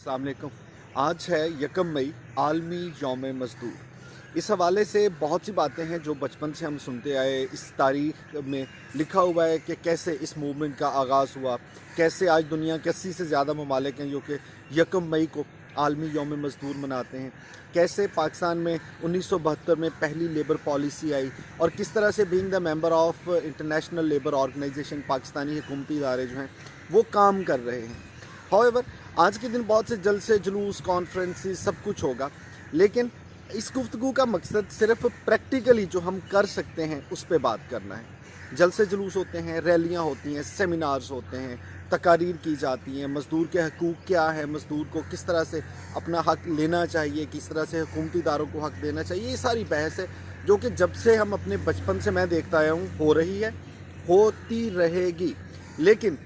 अस्सलाम वालेकुम। आज है 1 मई, आलमी यौम मज़दूर। इस हवाले से बहुत सी बातें हैं जो बचपन से हम सुनते आए। इस तारीख में लिखा हुआ है कि कैसे इस मूवमेंट का आगाज़ हुआ, कैसे आज दुनिया के 80 से ज़्यादा ममालिक हैं जो कि 1 मई को आलमी यौम मज़दूर मनाते हैं। कैसे पाकिस्तान में 1972 में पहली लेबर पॉलिसी आई और किस तरह से being the member of International Labour Organization Pakistani हुकूमती इदारे जो हैं वो काम कर रहे हैं। हाउएवर आज के दिन बहुत से जलसे जुलूस कॉन्फ्रेंसेस सब कुछ होगा, लेकिन इस गुफ्तगू का मकसद सिर्फ प्रैक्टिकली जो हम कर सकते हैं उस पर बात करना है। जलसे जुलूस होते हैं, रैलियां होती हैं, सेमिनार्स होते हैं, तकारीर की जाती हैं, मज़दूर के हकूक़ क्या है, मज़दूर को किस तरह से अपना हक़ लेना चाहिए, किस तरह से हुकूमती इदारों को हक़ देना चाहिए। ये सारी बहस है जो कि जब से हम अपने बचपन से मैं देखता आया हूँ हो रही है, होती रहेगी। लेकिन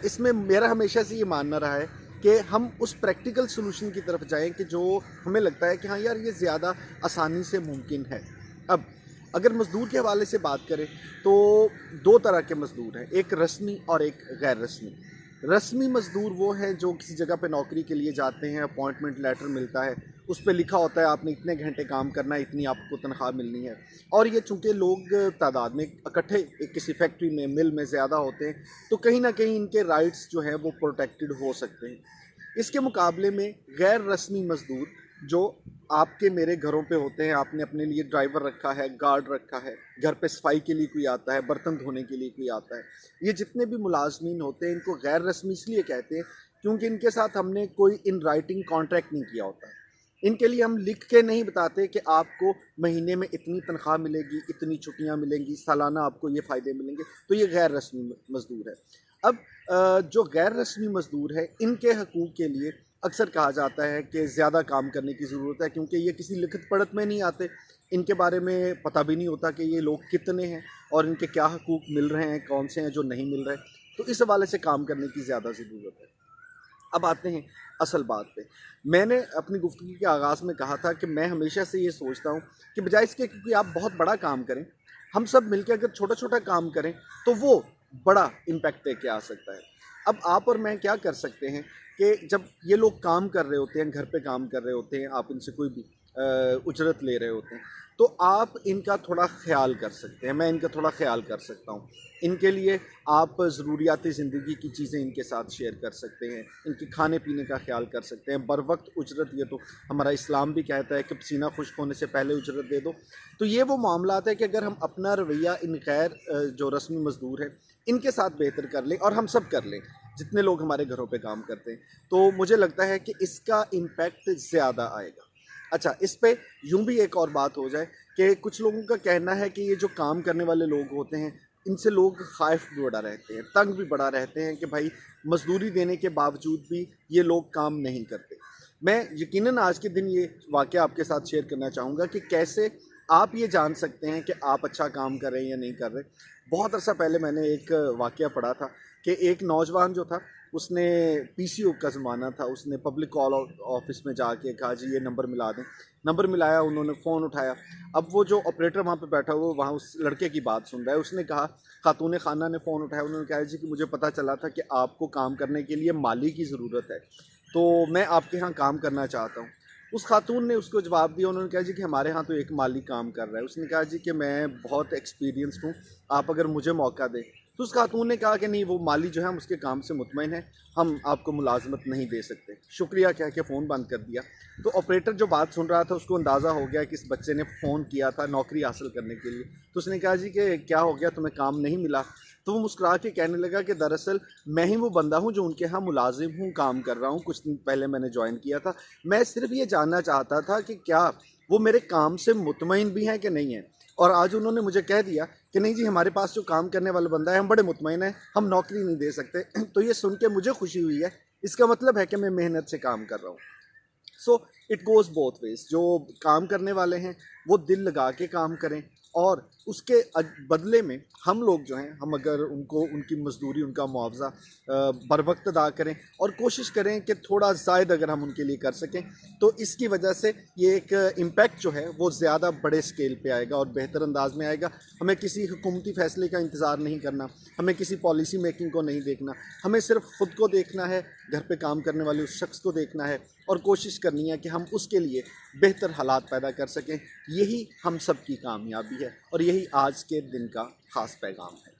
इसमें मेरा हमेशा से ये मानना रहा है कि हम उस प्रैक्टिकल सॉल्यूशन की तरफ जाएं कि जो हमें लगता है कि हाँ यार ये ज़्यादा आसानी से मुमकिन है। अब अगर मज़दूर के हवाले से बात करें तो दो तरह के मज़दूर हैं, एक रस्मी और एक गैर रस्मी। रस्मी मज़दूर वो हैं जो किसी जगह पे नौकरी के लिए जाते हैं, अपॉइंटमेंट लेटर मिलता है, उस पे लिखा होता है आपने इतने घंटे काम करना है, इतनी आपको तनख्वाह मिलनी है। और ये चूँकि लोग तादाद में इकट्ठे किसी फैक्ट्री में, मिल में ज़्यादा होते हैं, तो कहीं ना कहीं इनके राइट्स जो हैं वो प्रोटेक्टेड हो सकते हैं। इसके मुकाबले में गैर रस्मी मज़दूर जो आपके मेरे घरों पे होते हैं, आपने अपने लिए ड्राइवर रखा है, गार्ड रखा है, घर पे सफाई के लिए कोई आता है, बर्तन धोने के लिए कोई आता है, ये जितने भी मुलाजमीन होते हैं इनको गैर रस्मी इसलिए कहते हैं क्योंकि इनके साथ हमने कोई इन राइटिंग कॉन्ट्रैक्ट नहीं किया होता है। इनके लिए हम लिख के नहीं बताते कि आपको महीने में इतनी तनख्वाह मिलेगी, इतनी छुट्टियां मिलेंगी, सालाना आपको ये फ़ायदे मिलेंगे, तो ये गैर रस्मी मज़दूर है। अब जो गैर रस्मी मज़दूर है इनके हकूक़ के लिए अक्सर कहा जाता है कि ज़्यादा काम करने की ज़रूरत है क्योंकि ये किसी लिखित पढ़त में नहीं आते, इनके बारे में पता भी नहीं होता कि ये लोग कितने हैं और इनके क्या हकूक़ मिल रहे हैं, कौन से हैं जो नहीं मिल रहे। तो इस हवाले से काम करने की ज़्यादा ज़रूरत है। अब आते हैं असल बात पे। मैंने अपनी गुफ्तगू के आगाज़ में कहा था कि मैं हमेशा से ये सोचता हूँ कि बजाय इसके क्योंकि आप बहुत बड़ा काम करें, हम सब मिलकर अगर छोटा-छोटा काम करें तो वो बड़ा इम्पैक्ट लेके आ सकता है। अब आप और मैं क्या कर सकते हैं कि जब ये लोग काम कर रहे होते हैं, घर पे काम कर रहे होते हैं, आप इनसे कोई भी उजरत ले रहे होते हैं, तो आप इनका थोड़ा ख़्याल कर सकते हैं, मैं इनका थोड़ा ख़्याल कर सकता हूँ। इनके लिए आप ज़रूरियाती ज़िंदगी की चीज़ें इनके साथ शेयर कर सकते हैं, इनके खाने-पीने का ख़्याल कर सकते हैं, बर वक़्त उजरत, ये तो हमारा इस्लाम भी कहता है कि पसीना खुश्क होने से पहले उजरत दे दो। तो ये वो मामलात है कि अगर हम अपना रवैया इन गैर जो रस्मी मज़दूर हैं, इनके साथ बेहतर कर लें और हम सब कर लें, जितने लोग हमारे घरों पे काम करते हैं, तो मुझे लगता है कि इसका इम्पैक्ट ज़्यादा आएगा। अच्छा, इस पे यूँ भी एक और बात हो जाए कि कुछ लोगों का कहना है कि ये जो काम करने वाले लोग होते हैं, इनसे लोग ख़ाइफ़ भी बड़ा रहते हैं, तंग भी बड़ा रहते हैं कि भाई मज़दूरी देने के बावजूद भी ये लोग काम नहीं करते। मैं यकीनन आज के दिन ये वाक़या आपके साथ शेयर करना चाहूँगा कि कैसे आप ये जान सकते हैं कि आप अच्छा काम कर रहे हैं या नहीं कर रहे। बहुत अरसा पहले मैंने एक वाक़या पढ़ा था कि एक नौजवान जो था उसने पीसीओ का ज़माना था, उसने पब्लिक कॉल ऑफिस में जाके कहा जी ये नंबर मिला दें। नंबर मिलाया, उन्होंने फ़ोन उठाया। अब वो जो ऑपरेटर वहाँ पे बैठा हुआ वहाँ उस लड़के की बात सुन रहा है। उसने कहा, खातून खाना ने फ़ोन उठाया, उन्होंने कहा जी कि मुझे पता चला था कि आपको काम करने के लिए माली की ज़रूरत है, तो मैं आपके यहाँ काम करना चाहता हूँ। उस खातून ने उसको जवाब दिया, उन्होंने कहा जी कि हमारे यहाँ तो एक माली काम कर रहा है। उसने कहा जी कि मैं बहुत एक्सपीरियंस्ड हूँ, आप अगर मुझे मौका दें। तो उस खातून ने कहा कि नहीं, वो माली जो है हम उसके काम से मुतमईन हैं, हम आपको मुलाजमत नहीं दे सकते। शुक्रिया कह के फ़ोन बंद कर दिया। तो ऑपरेटर जो बात सुन रहा था उसको अंदाज़ा हो गया कि इस बच्चे ने फ़ोन किया था नौकरी हासिल करने के लिए। तो उसने कहा जी कि क्या हो गया, तुम्हें काम नहीं मिला? तो वो मुस्कुरा के कहने लगा कि दरअसल मैं ही वो बंदा हूँ जो उनके यहाँ मुलाजिम हूँ, काम कर रहा हूँ, कुछ दिन पहले मैंने ज्वाइन किया था। मैं सिर्फ ये जानना चाहता था कि क्या वो मेरे काम से मुतमईन भी हैं कि नहीं हैं। और आज उन्होंने मुझे कह दिया कि नहीं जी, हमारे पास जो काम करने वाला बंदा है हम बड़े मुतमईन हैं, हम नौकरी नहीं दे सकते। तो ये सुन के मुझे खुशी हुई है, इसका मतलब है कि मैं मेहनत से काम कर रहा हूँ। So it goes both ways. जो काम करने वाले हैं वो दिल लगा के काम करें और उसके बदले में हम लोग जो हैं, हम अगर उनको उनकी मजदूरी, उनका मुआवजा बर वक्त अदा करें और कोशिश करें कि थोड़ा ज़ायद अगर हम उनके लिए कर सकें, तो इसकी वजह से ये एक इम्पैक्ट जो है वो ज़्यादा बड़े स्केल पे आएगा और बेहतर अंदाज में आएगा। हमें किसी हुकूमती फ़ैसले का इंतज़ार नहीं करना, हमें किसी पॉलिसी मेकिंग को नहीं देखना, हमें सिर्फ ख़ुद को देखना है, घर पे काम करने वाले उस शख्स को देखना है और कोशिश करनी है कि हम उसके लिए बेहतर हालात पैदा कर सकें। यही हम सब की कामयाबी है और यही आज के दिन का ख़ास पैगाम है।